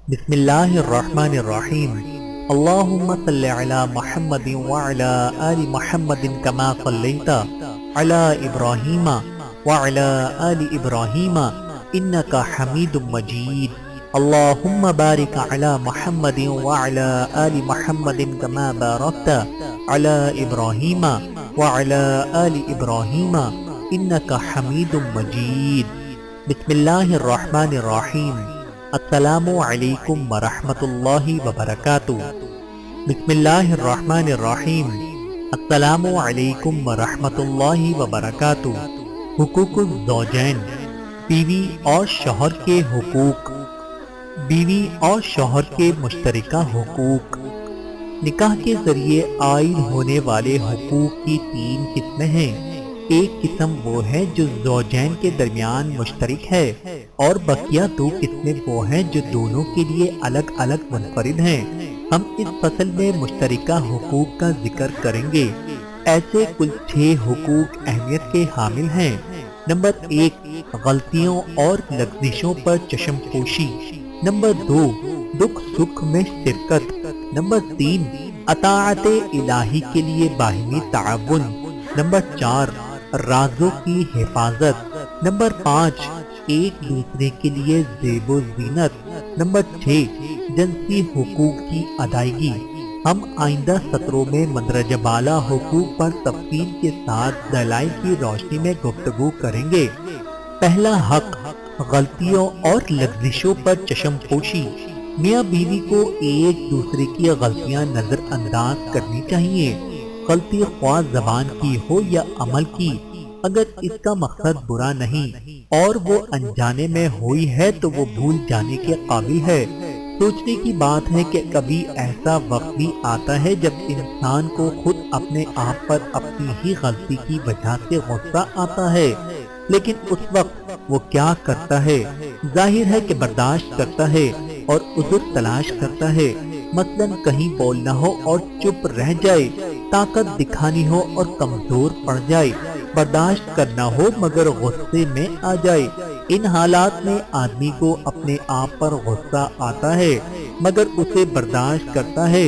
بسم اللہ الرحمن الرحیم اللہم صلی علی محمد وعلی آل محمد کما صلیت علی ابراہیم وعلی آل ابراہیم انکا حمید مجید اللہم بارک علی محمد وعلی آل محمد کما بارکت علی ابراہیم وعلی آل ابراہیم انکا حمید مجید۔ بسم اللہ الرحمن الرحیم۔ السلام علیکم ورحمۃ اللہ وبرکاتہ۔ بسم اللہ الرحمن الرحیم۔ السلام علیکم ورحمۃ اللہ وبرکاتہ۔ حقوق الزوجین، بیوی اور شوہر کے حقوق۔ بیوی اور شوہر کے مشترکہ حقوق۔ نکاح کے ذریعے عائد ہونے والے حقوق کی 3 قسمیں ہیں۔ ایک قسم وہ ہے جو زوجین کے درمیان مشترک ہے، اور بقیہ 2 قسمیں وہ ہیں جو دونوں کے لیے الگ الگ منفرد ہیں۔ ہم اس فصل میں مشترکہ حقوق کا ذکر کریں گے۔ ایسے کل 6 حقوق اہمیت کے حامل ہیں۔ نمبر 1، غلطیوں اور لغزشوں پر چشم پوشی۔ نمبر 2، دکھ سکھ میں شرکت۔ نمبر 3، اطاعت الہی کے لیے باہمی تعاون۔ نمبر 4، رازوں کی حفاظت۔ نمبر 5، ایک دوسرے کے لیے زیب و زینت۔ نمبر 6، جنسی حقوق کی ادائیگی۔ ہم آئندہ سطروں میں مندرجہ بالا حقوق پر تفصیل کے ساتھ دلائل کی روشنی میں گفتگو کریں گے۔ پہلا حق، غلطیوں اور لغزشوں پر چشم پوشی۔ میاں بیوی کو ایک دوسرے کی غلطیاں نظر انداز کرنی چاہیے، غلطی خواہ زبان کی ہو یا عمل کی۔ اگر اس کا مقصد برا نہیں اور وہ انجانے میں ہوئی ہے تو وہ بھول جانے کے قابل ہے۔ سوچنے کی بات ہے کہ کبھی ایسا وقت بھی آتا ہے جب انسان کو خود اپنے آپ پر اپنی ہی غلطی کی وجہ سے غصہ آتا ہے، لیکن اس وقت وہ کیا کرتا ہے؟ ظاہر ہے کہ برداشت کرتا ہے اور عذر تلاش کرتا ہے۔ مثلاً کہیں بولنا ہو اور چپ رہ جائے، طاقت دکھانی ہو اور کمزور پڑ جائے، برداشت کرنا ہو مگر غصے میں آ جائے۔ ان حالات میں آدمی کو اپنے آپ پر غصہ آتا ہے مگر اسے برداشت کرتا ہے۔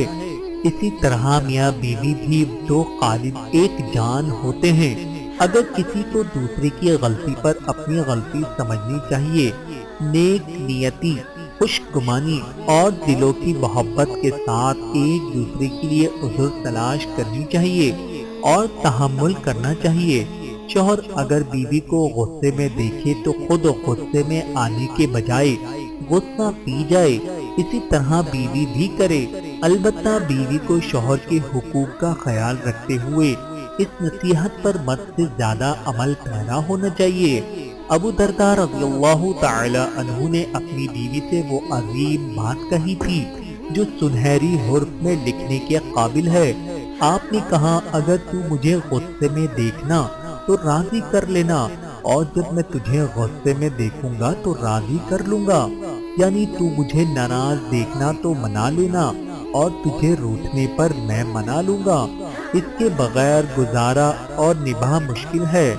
اسی طرح میاں بیوی بھی 2 خالد ایک جان ہوتے ہیں۔ اگر کسی کو دوسرے کی غلطی پر اپنی غلطی سمجھنی چاہیے، نیک نیتی، خوش گمانی اور دلوں کی محبت کے ساتھ ایک دوسرے کے لیے عذر تلاش کرنی چاہیے اور تحمل کرنا چاہیے۔ شوہر اگر بیوی کو غصے میں دیکھے تو خود غصے میں آنے کے بجائے غصہ پی جائے، اسی طرح بیوی بھی کرے۔ البتہ بیوی کو شوہر کے حقوق کا خیال رکھتے ہوئے اس نصیحت پر مرد سے زیادہ عمل پیرا ہونا چاہیے۔ ابو درداء رضی اللہ تعالی عنہ نے اپنی بیوی سے وہ عظیم بات کہی تھی جو سنہری حرف میں لکھنے کے قابل ہے۔ آپ نے کہا، اگر تو مجھے غصے میں دیکھنا تو راضی کر لینا، اور جب میں تجھے غصے میں دیکھوں گا تو راضی کر لوں گا۔ یعنی تو مجھے ناراض دیکھنا تو منا لینا، اور تجھے روٹھنے پر میں منا لوں گا۔ اس کے بغیر گزارا اور نبھا مشکل ہے۔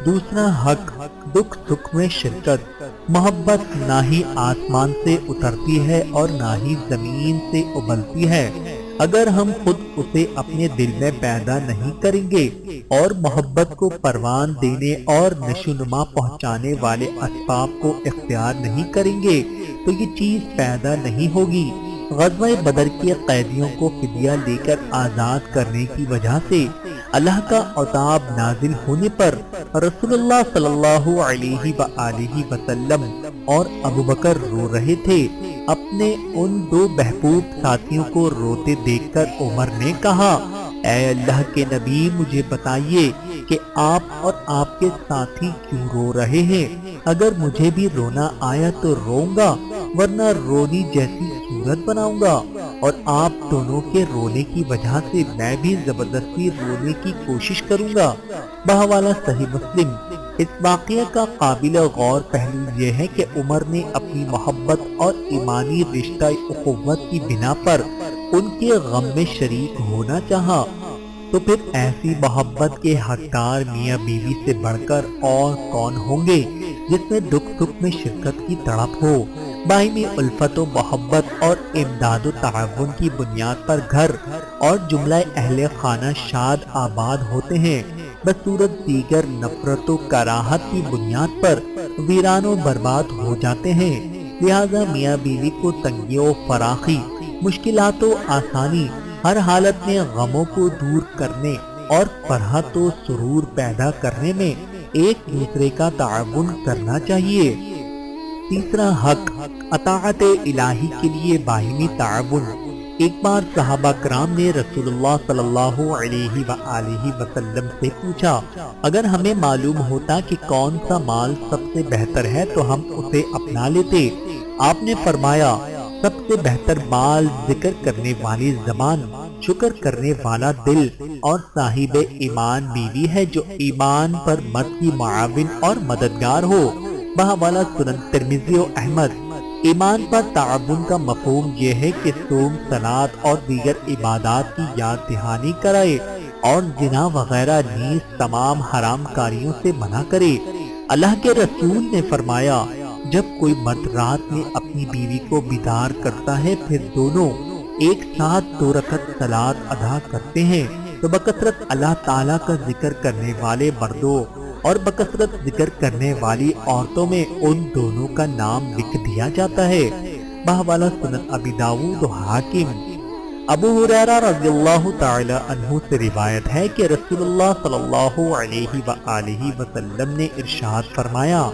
دوسرا حق، دکھ سکھ میں شرکت۔ محبت نہ ہی آسمان سے اترتی ہے اور نہ ہی زمین سے ابلتی ہے۔ اگر ہم خود اسے اپنے دل میں پیدا نہیں کریں گے اور محبت کو پروان دینے اور نشوونما پہنچانے والے اسباب کو اختیار نہیں کریں گے تو یہ چیز پیدا نہیں ہوگی۔ غزوہ بدر کے قیدیوں کو فدیہ لے کر آزاد کرنے کی وجہ سے اللہ کا عذاب نازل ہونے پر رسول اللہ صلی اللہ علیہ وآلہ وسلم اور ابوبکر رو رہے تھے۔ اپنے ان 2 محبوب ساتھیوں کو روتے دیکھ کر عمر نے کہا، اے اللہ کے نبی، مجھے بتائیے کہ آپ اور آپ کے ساتھی کیوں رو رہے ہیں؟ اگر مجھے بھی رونا آیا تو روؤں گا، ورنہ رونی جیسی صورت بناؤں گا، اور آپ دونوں کے رونے کی وجہ سے میں بھی زبردستی رونے کی کوشش کروں گا۔ بحوالہ صحیح مسلم۔ اس واقعہ کا قابل غور پہلو یہ ہے کہ عمر نے اپنی محبت اور ایمانی رشتہ اخوت کی بنا پر ان کے غم میں شریک ہونا چاہا، تو پھر ایسی محبت کے حقدار میاں بیوی سے بڑھ کر اور کون ہوں گے جس میں دکھ سکھ میں شرکت کی تڑپ ہو۔ باہمی الفت و محبت اور امداد و تعاون کی بنیاد پر گھر اور جملہ اہل خانہ شاد آباد ہوتے ہیں، بصورت دیگر نفرت و کراہت کی بنیاد پر ویران و برباد ہو جاتے ہیں۔ لہذا میاں بیوی کو تنگی و فراخی، مشکلات و آسانی، ہر حالت میں غموں کو دور کرنے اور فرحت و سرور پیدا کرنے میں ایک دوسرے کا تعاون کرنا چاہیے۔ تیسرا حق، اطاعت الہی کے لیے باہمی تعاون۔ ایک بار صحابہ کرام نے رسول اللہ صلی اللہ علیہ وآلہ وسلم سے پوچھا، اگر ہمیں معلوم ہوتا کہ کون سا مال سب سے بہتر ہے تو ہم اسے اپنا لیتے۔ آپ نے فرمایا، سب سے بہتر مال ذکر کرنے والی زبان، شکر کرنے والا دل اور صاحب ایمان بیوی ہے جو ایمان پر مرد کی معاون اور مددگار ہو۔ بحوالہ سنن ترمذی و احمد۔ ایمان پر تعاون کا مفہوم یہ ہے کہ صوم، صلاۃ اور دیگر عبادات کی یاد دہانی کرائے اور زنا وغیرہ نیز تمام حرام کاریوں سے منع کرے۔ اللہ کے رسول نے فرمایا، جب کوئی مرد رات میں اپنی بیوی کو بیدار کرتا ہے پھر دونوں ایک ساتھ 2 رکعت صلاۃ ادا کرتے ہیں تو بکثرت اللہ تعالیٰ کا ذکر کرنے والے مردوں اور بکثرت ذکر کرنے والی عورتوں میں ان دونوں کا نام لکھ دیا جاتا ہے۔ بحوالہ سنن ابی داؤد و حاکم۔ ابو ہریرہ رضی اللہ تعالی عنہ سے روایت ہے کہ رسول اللہ صلی اللہ علیہ وآلہ وسلم نے ارشاد فرمایا،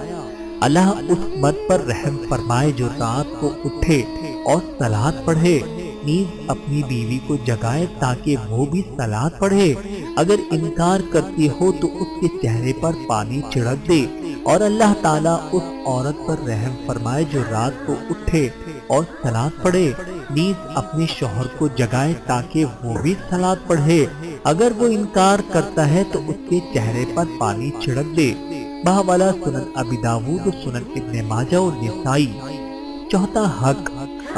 اللہ اس مرد پر رحم فرمائے جو رات کو اٹھے اور صلاۃ پڑھے، نیز اپنی بیوی کو جگائے تاکہ وہ بھی صلاۃ پڑھے، اگر انکار کرتی ہو تو اس کے چہرے پر پانی چھڑک دے، اور اللہ تعالیٰ اس عورت پر رحم فرمائے جو رات کو اٹھے اور صلاۃ پڑھے، نیز اپنے شوہر کو جگائے تاکہ وہ بھی صلاۃ پڑھے، اگر وہ انکار کرتا ہے تو اس کے چہرے پر پانی چھڑک دے۔ بحوالہ سنن ابی داؤد و سنن ابن ماجہ و نسائی۔ چوتھا حق،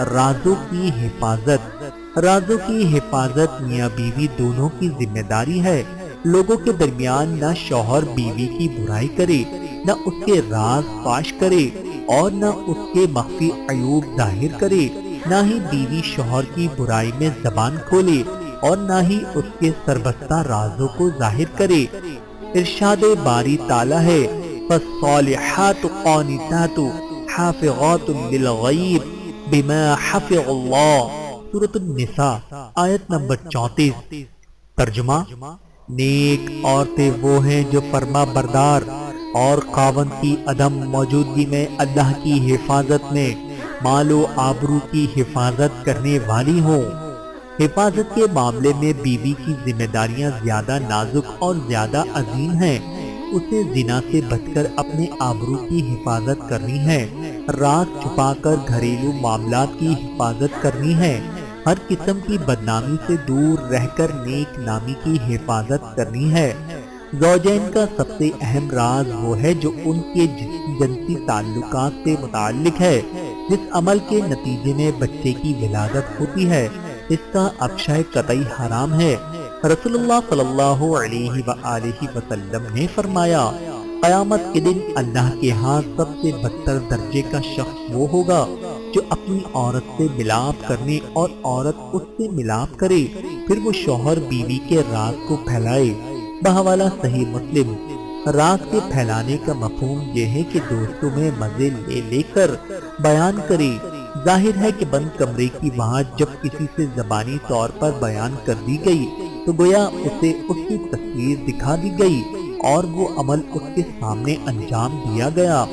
رازوں کی حفاظت۔ رازوں کی حفاظت میاں بیوی دونوں کی ذمہ داری ہے۔ لوگوں کے درمیان نہ شوہر بیوی کی برائی کرے، نہ اس کے راز فاش کرے اور نہ اس کے مخفی عیوب ظاہر کرے، نہ ہی بیوی شوہر کی برائی میں زبان کھولے اور نہ ہی اس کے سربستہ رازوں کو ظاہر کرے۔ ارشاد باری تعالیٰ ہے، فالصالحات قانتات حافظات للغیب بما حفظ اللہ، سورۃ النساء آیت نمبر 34۔ ترجمہ، نیک عورتیں وہ ہیں جو فرما بردار اور خاوند کی عدم موجودگی میں اللہ کی حفاظت میں مال و آبرو کی حفاظت کرنے والی ہوں۔ حفاظت کے معاملے میں بیوی کی ذمہ داریاں زیادہ نازک اور زیادہ عظیم ہیں۔ اسے زنا سے بچ کر اپنے آبرو کی حفاظت کرنی ہے، راز چھپا کر گھریلو معاملات کی حفاظت کرنی ہے، ہر قسم کی بدنامی سے دور رہ کر نیک نامی کی حفاظت کرنی ہے۔ زوجین کا سب سے اہم راز وہ ہے جو ان کے جنسی تعلقات سے متعلق ہے۔ جس عمل کے نتیجے میں بچے کی ولادت ہوتی ہے اس کا افشا قطعی حرام ہے۔ رسول اللہ صلی اللہ علیہ وآلہ وسلم نے فرمایا، قیامت کے دن اللہ کے ہاں سب سے بدتر درجے کا شخص وہ ہوگا جو اپنی عورت سے ملاپ کرنے اور عورت اس سے ملاپ کرے، پھر وہ شوہر بیوی کے راز کو پھیلائے۔ بحوالہ صحیح مسلم۔ راز کے پھیلانے کا مفہوم یہ ہے کہ دوستوں میں مزے لے لے کر بیان کرے۔ ظاہر ہے کہ بند کمرے کی وہاں جب کسی سے زبانی طور پر بیان کر دی گئی تو گویا اسے اس کی تصویر دکھا دی گئی اور وہ عمل اس کے سامنے انجام دیا گیا،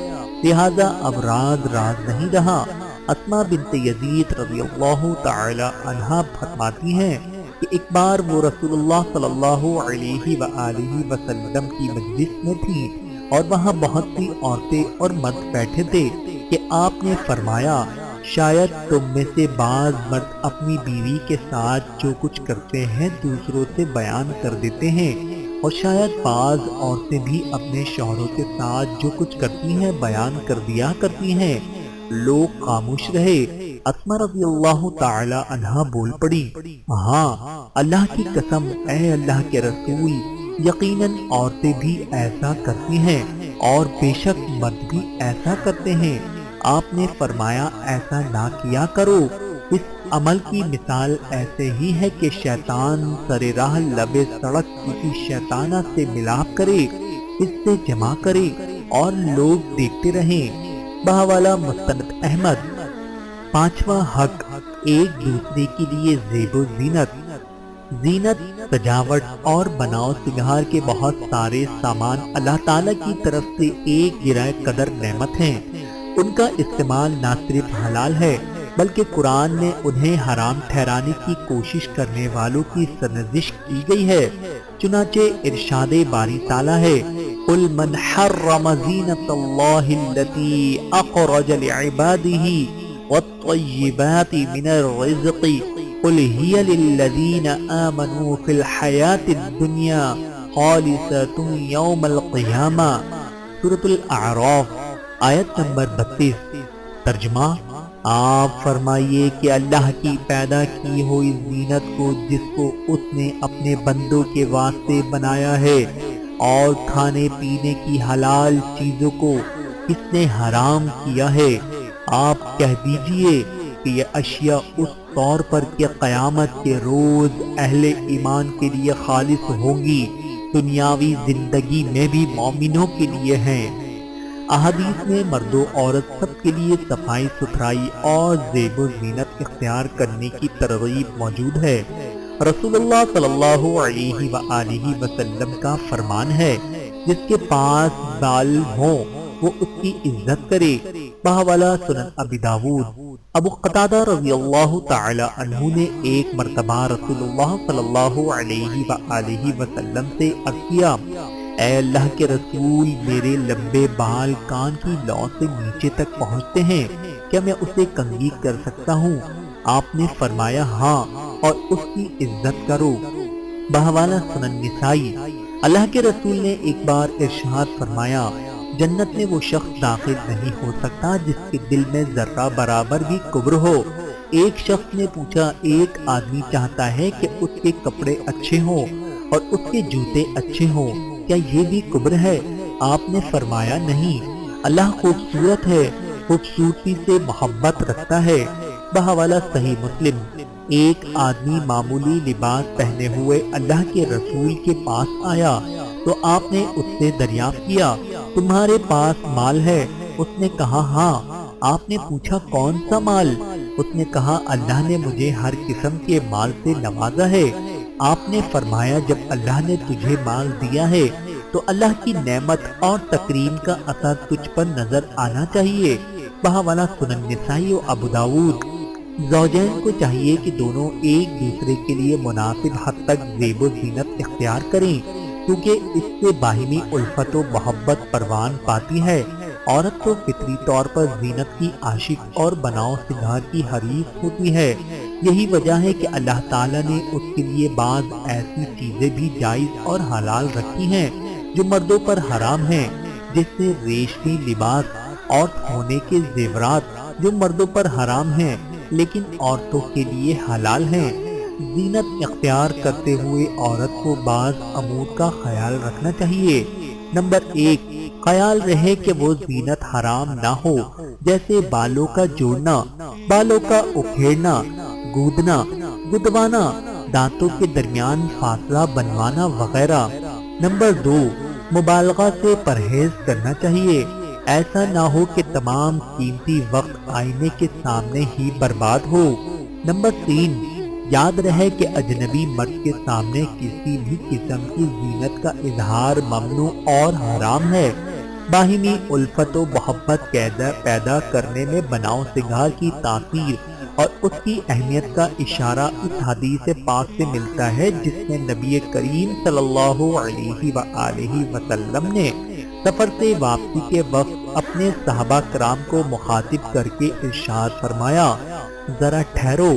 لہذا اب راز نہیں رہا۔ اسماء بنت یزید رضی اللہ تعالی عنہا فرماتی ہیں کہ ایک بار وہ رسول اللہ صلی اللہ علیہ وآلہ وسلم کی مجلس میں تھی اور وہاں بہت سی عورتیں اور مرد بیٹھے تھے کہ آپ نے فرمایا، شاید تم میں سے بعض مرد اپنی بیوی کے ساتھ جو کچھ کرتے ہیں دوسروں سے بیان کر دیتے ہیں، اور شاید بعض عورتیں بھی اپنے شوہروں کے ساتھ جو کچھ کرتی ہیں بیان کر دیا کرتی ہیں۔ لوگ خاموش رہے۔ اسماء رضی اللہ تعالی عنہا بول پڑی، ہاں اللہ کی قسم اے اللہ کے رسول، یقیناً عورتیں بھی ایسا کرتی ہیں اور بے شک مرد بھی ایسا کرتے ہیں۔ آپ نے فرمایا ایسا نہ کیا کرو، اس عمل کی مثال ایسے ہی ہے کہ شیطان سر راہ لبے سڑک کسی شیطانہ سے ملاپ کرے، اس سے جمع کرے اور لوگ دیکھتے رہیں۔ بحوالہ مستند احمد۔ پانچواں حق، ایک دوسرے کے لیے زیب و زینت۔ زینت، سجاوٹ اور بناؤ سنگھار کے بہت سارے سامان اللہ تعالیٰ کی طرف سے ایک گرہ قدر نعمت ہیں۔ ان کا استعمال نہ صرف حلال ہے بلکہ قرآن نے انہیں حرام ٹھہرانے کی کوشش کرنے والوں کی سرزنش کی گئی ہے۔ چنانچہ ارشاد باری تعالیٰ ہے، قُلْ مَنْ حَرَّمَ زِینَةَ اللَّهِ الَّتِی أَخْرَجَ لِعِبَادِهِ وَالطَّیِّبَاتِ مِنَ الرِّزْقِ قُلْ هِیَ لِلَّذِینَ آمَنُوا فِی الْحَیَاةِ الدُّنْیَا خَالِصَةٌ یَوْمَ الْقِیَامَةِ۔ سورۃ الاعراف، آیت نمبر 32۔ ترجمہ، آپ فرمائیے کہ اللہ کی پیدا کی ہوئی زینت کو جس کو اس نے اپنے بندوں کے واسطے بنایا ہے اور کھانے پینے کی حلال چیزوں کو کس نے حرام کیا ہے، آپ کہہ دیجئے کہ یہ اشیاء اس طور پر کہ قیامت کے روز اہل ایمان کے لیے خالص ہوں گی، دنیاوی زندگی میں بھی مومنوں کے لیے ہیں۔ احادیث میں مرد و عورت سب کے لیے صفائی ستھرائی اور زیب و زینت اختیار کرنے کی ترغیب موجود ہے۔ رسول اللہ صلی اللہ علیہ وآلہ وسلم کا فرمان ہے، جس کے پاس بال ہوں وہ اس کی عزت کرے۔ بحوالہ سنن ابی داود۔ ابو قتادہ رضی اللہ تعالی عنہ نے ایک مرتبہ رسول اللہ صلی اللہ علیہ وآلہ وسلم سے عرض کیا، اے اللہ کے رسول، میرے لمبے بال کان کی لو سے نیچے تک پہنچتے ہیں، کیا میں اسے کنگھی کر سکتا ہوں؟ آپ نے فرمایا ہاں، اور اس کی عزت کرو۔ بحوالہ سنن نسائی۔ اللہ کے رسول نے ایک بار ارشاد فرمایا، جنت میں وہ شخص داخل نہیں ہو سکتا جس کے دل میں ذرہ برابر بھی کبر ہو۔ ایک شخص نے پوچھا، ایک آدمی چاہتا ہے کہ اس کے کپڑے اچھے ہوں اور اس کے جوتے اچھے ہوں، کیا یہ بھی کبر ہے؟ آپ نے فرمایا نہیں، اللہ خوبصورت ہے، خوبصورتی سے محبت رکھتا ہے۔ بحوالہ صحیح مسلم۔ ایک آدمی معمولی لباس پہنے ہوئے اللہ کے رسول کے پاس آیا تو آپ نے اس سے دریافت کیا، تمہارے پاس مال ہے؟ اس نے کہا ہاں۔ آپ نے پوچھا کون سا مال؟ اس نے کہا اللہ نے مجھے ہر قسم کے مال سے نوازا ہے۔ آپ نے فرمایا جب اللہ نے تجھے مال دیا ہے تو اللہ کی نعمت اور تکریم کا اثر تجھ پر نظر آنا چاہیے۔ بحوالہ سنن نسائی و ابو داود۔ زوجین کو چاہیے کہ دونوں ایک دوسرے کے لیے مناسب حد تک زیب و زینت اختیار کریں، کیونکہ اس سے باہمی الفت و محبت پروان پاتی ہے۔ عورت تو فطری طور پر زینت کی عاشق اور بناؤ سنگھار کی حریص ہوتی ہے۔ یہی وجہ ہے کہ اللہ تعالیٰ نے اس کے لیے بعض ایسی چیزیں بھی جائز اور حلال رکھی ہیں جو مردوں پر حرام ہیں، جس سے ریشمی لباس اور سونے کے زیورات جو مردوں پر حرام ہیں لیکن عورتوں کے لیے حلال ہیں۔ زینت اختیار کرتے ہوئے عورت کو بعض امور کا خیال رکھنا چاہیے۔ نمبر 1، خیال رہے کہ وہ زینت حرام نہ ہو، جیسے بالوں کا جوڑنا، بالوں کا اکھیڑنا، گودنا، گدوانا، دانتوں کے درمیان فاصلہ بنوانا وغیرہ۔ نمبر 2، مبالغہ سے پرہیز کرنا چاہیے، ایسا نہ ہو کہ تمام قیمتی وقت آئینے کے سامنے ہی برباد ہو۔ نمبر 3، یاد رہے کہ اجنبی مرد کے سامنے کسی بھی قسم کی زینت کا اظہار ممنوع اور حرام ہے۔ باہمی الفت و محبت پیدا کرنے میں بناؤ سنگھار کی تاثیر اور اس کی اہمیت کا اشارہ اس حدیث پاک سے ملتا ہے، جس میں نبی کریم صلی اللہ علیہ وآلہ وسلم نے سفر سے واپسی کے وقت اپنے صحابہ کرام کو مخاطب کر کے ارشاد فرمایا، ذرا ٹھہرو،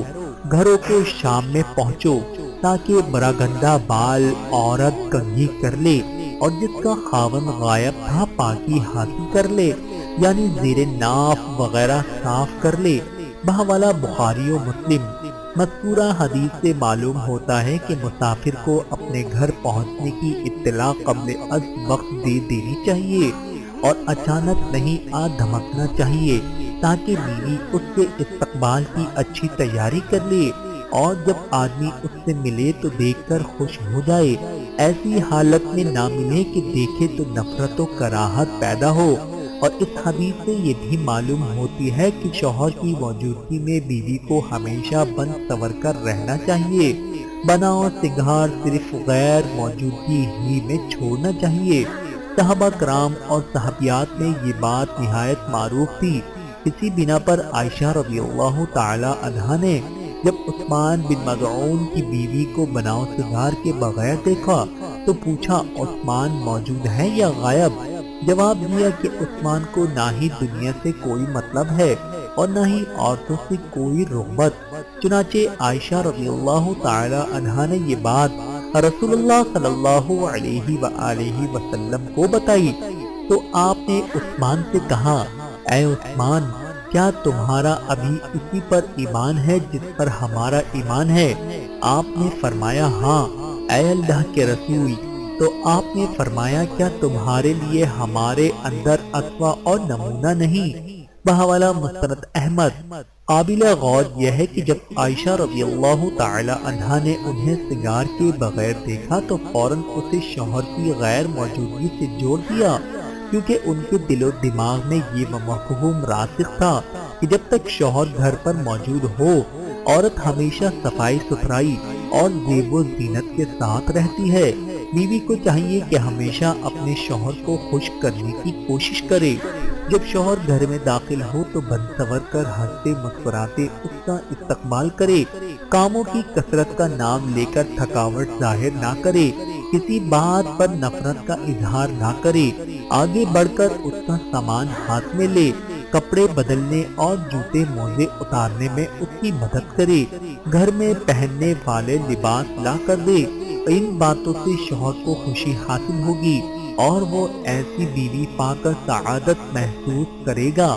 گھروں کے شام میں پہنچو تاکہ براگندہ بال عورت کنگھی کر لے اور جس کا خاوند غائب تھا پاکی حاصل کر لے، یعنی زیر ناف وغیرہ صاف کر لے۔ بحوالہ بخاری و مسلم۔ مذکورہ حدیث سے معلوم ہوتا ہے کہ مسافر کو اپنے گھر پہنچنے کی اطلاع قبل از وقت دے دینی چاہیے اور اچانک نہیں دھمکنا چاہیے، تاکہ بیوی اس کے استقبال کی اچھی تیاری کر لے اور جب آدمی اس سے ملے تو دیکھ کر خوش ہو جائے، ایسی حالت میں نہ ملے کہ دیکھے تو نفرت و کراہت پیدا ہو۔ اور اس حدیث سے یہ بھی معلوم ہوتی ہے کہ شوہر کی موجودگی میں بیوی کو ہمیشہ بن سنور کر رہنا چاہیے، بنا و سنگھار صرف غیر موجودگی ہی میں چھوڑنا چاہیے۔ صحابہ کرام اور صحابیات میں یہ بات نہایت معروف تھی۔ اسی بنا پر عائشہ رضی اللہ تعالی عنہا نے جب عثمان بن مظعون کی بیوی کو بنا و سنگھار کے بغیر دیکھا تو پوچھا عثمان موجود ہے یا غائب؟ جواب دیا کہ عثمان کو نہ ہی دنیا سے کوئی مطلب ہے اور نہ ہی عورتوں سے کوئی رغبت۔ چنانچہ عائشہ رضی اللہ تعالی عنہا نے یہ بات رسول اللہ صلی اللہ علیہ وآلہ وسلم کو بتائی تو آپ نے عثمان سے کہا، اے عثمان، کیا تمہارا ابھی اسی پر ایمان ہے جس پر ہمارا ایمان ہے؟ آپ نے فرمایا ہاں اے اللہ کے رسول۔ تو آپ نے فرمایا کیا تمہارے لیے ہمارے اندر اسوہ اور نمونہ نہیں؟ بحوالہ مسند احمد۔ قابل غور یہ ہے کہ جب عائشہ رضی اللہ تعالی عنہا نے انہیں سنگار کے بغیر دیکھا تو فوراً اسے شوہر کی غیر موجودگی سے جوڑ دیا، کیونکہ ان کے دل و دماغ میں یہ مفہوم راسخ تھا کہ جب تک شوہر گھر پر موجود ہو عورت ہمیشہ صفائی ستھرائی اور زیب و زینت کے ساتھ رہتی ہے۔ بیوی کو چاہیے کہ ہمیشہ اپنے شوہر کو خوش کرنے کی کوشش کرے۔ جب شوہر گھر میں داخل ہو تو بن سنور کر ہنستے مسکراتے اس کا استقبال کرے، کاموں کی کثرت کا نام لے کر تھکاوٹ ظاہر نہ کرے، کسی بات پر نفرت کا اظہار نہ کرے، آگے بڑھ کر اس کا سامان ہاتھ میں لے، کپڑے بدلنے اور جوتے موزے اتارنے میں اس کی مدد کرے، گھر میں پہننے والے لباس لا کر دے۔ ان باتوں سے شوہر کو خوشی حاصل ہوگی اور وہ ایسی بیوی پا کر سعادت محسوس کرے گا۔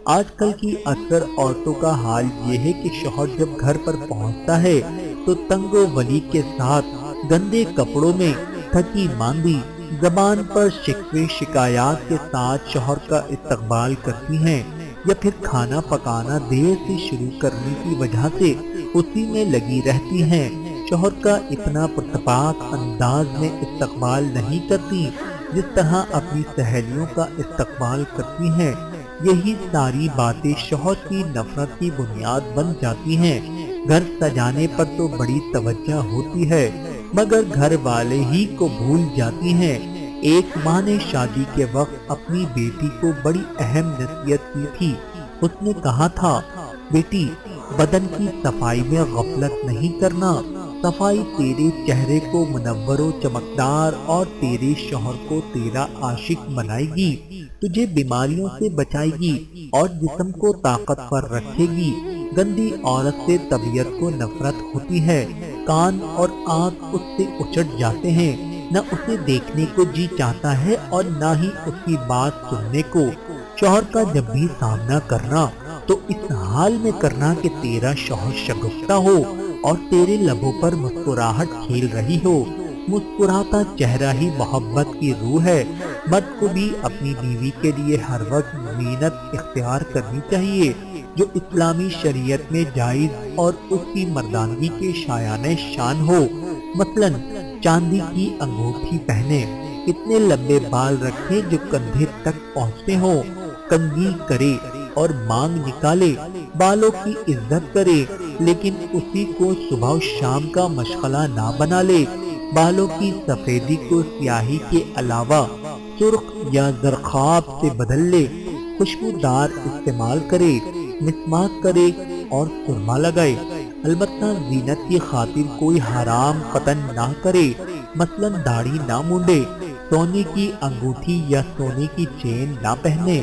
آج کل کی اکثر عورتوں کا حال یہ ہے کہ شوہر جب گھر پر پہنچتا ہے تو تنگ و ولی کے ساتھ گندے کپڑوں میں تھکی ماندی زبان پر شکوے شکایات کے ساتھ شوہر کا استقبال کرتی ہیں، یا پھر کھانا پکانا دیر سے شروع کرنے کی وجہ سے اسی میں لگی رہتی ہیں، شوہر کا اتنا پرتپاک انداز میں استقبال نہیں کرتی جس طرح اپنی سہیلیوں کا استقبال کرتی ہیں۔ یہی ساری باتیں شوہر کی نفرت کی بنیاد بن جاتی ہیں۔ گھر سجانے پر تو بڑی توجہ ہوتی ہے مگر گھر والے ہی کو بھول جاتی ہیں۔ ایک ماں نے شادی کے وقت اپنی بیٹی کو بڑی اہم نصیحت کی تھی۔ اس نے کہا تھا، بیٹی بدن کی صفائی میں غفلت نہیں کرنا، صفائی تیرے چہرے کو منور و چمکدار اور تیرے شوہر کو تیرا عاشق بنائے گی، تجھے بیماریوں سے بچائے گی اور جسم کو طاقتور رکھے گی۔ گندی عورت سے طبیعت کو نفرت ہوتی ہے، کان اور آنکھ اس سے اچٹ جاتے ہیں، نہ اسے دیکھنے کو جی چاہتا ہے اور نہ ہی اس کی بات سننے کو۔ شوہر کا جب بھی سامنا کرنا تو اس حال میں کرنا کہ تیرا شوہر شگفتہ ہو اور تیرے لبوں پر مسکراہٹ کھیل رہی ہو۔ مسکراتا چہرہ ہی محبت کی روح ہے۔ مرد کو بھی اپنی بیوی کے لیے ہر وقت زینت اختیار کرنی چاہیے جو اسلامی شریعت میں جائز اور اس کی مردانگی کے شایان شان ہو۔ مثلاً چاندی کی انگوٹھی پہنے، اتنے لمبے بال رکھے جو کندھے تک پہنچتے ہوں، کنگھی کرے اور مانگ نکالے، بالوں کی عزت کرے لیکن اسی کو صبح و شام کا مشغلہ نہ بنا لے، بالوں کی سفیدی کو سیاہی کے علاوہ سرخ یا زرخاب سے بدل لے، خوشبودار استعمال کرے، مسواک کرے اور سرما لگائے۔ البتہ زینت کی خاطر کوئی حرام قطن نہ کرے، مثلاً داڑھی نہ مونڈے، سونے کی انگوٹھی یا سونے کی چین نہ پہنے،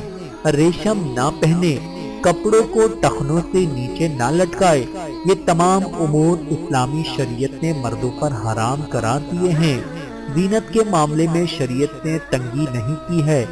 ریشم نہ پہنے، کپڑوں کو ٹخنوں سے نیچے نہ لٹکائے۔ یہ تمام امور اسلامی شریعت نے مردوں پر حرام قرار دیے ہیں۔ زینت کے معاملے میں شریعت نے تنگی نہیں کی ہے،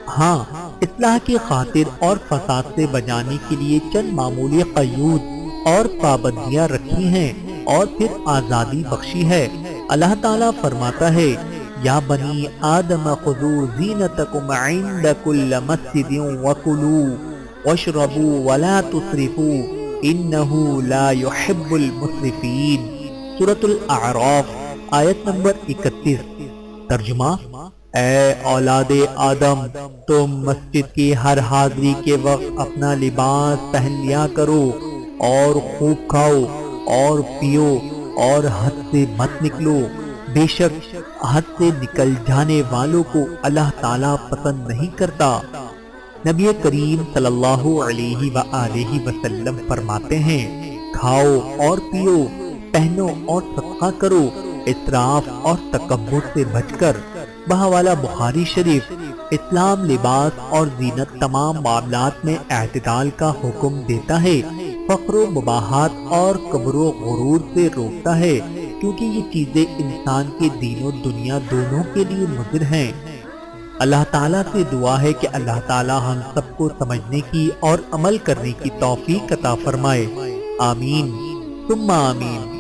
ہاں اصلاح کی خاطر اور فساد سے بچانے کے لیے چند معمولی قیود اور پابندیاں رکھی ہیں اور پھر آزادی بخشی ہے۔ اللہ تعالیٰ فرماتا ہے، یا بنی آدم خذوا زینتکم عند کل مسجد وکلوا واشربوا ولا تسرفوا انہ لا يحب المسرفین۔ سورۃ الاعراف آیت نمبر 31۔ ترجمہ: اے اولاد آدم، تم مسجد کی ہر حاضری کے وقت اپنا لباس پہن لیا کرو اور خوب کھاؤ اور پیو اور حد سے مت نکلو، بے شک حد سے نکل جانے والوں کو اللہ تعالیٰ پسند نہیں کرتا۔ نبی کریم صلی اللہ علیہ وآلہ وسلم فرماتے ہیں، کھاؤ اور پیو، پہنو اور صدقہ کرو، اسراف اور تکبر سے بچ کر۔ بحوالہ بخاری شریف۔ اسلام لباس اور زینت تمام معاملات میں اعتدال کا حکم دیتا ہے، فخر و مباحات اور کبر و غرور سے روکتا ہے، کیونکہ یہ چیزیں انسان کے دین و دنیا دونوں کے لیے مضر ہیں۔ اللہ تعالیٰ سے دعا ہے کہ اللہ تعالیٰ ہم سب کو سمجھنے کی اور عمل کرنے کی توفیق عطا فرمائے۔ آمین ثم آمین۔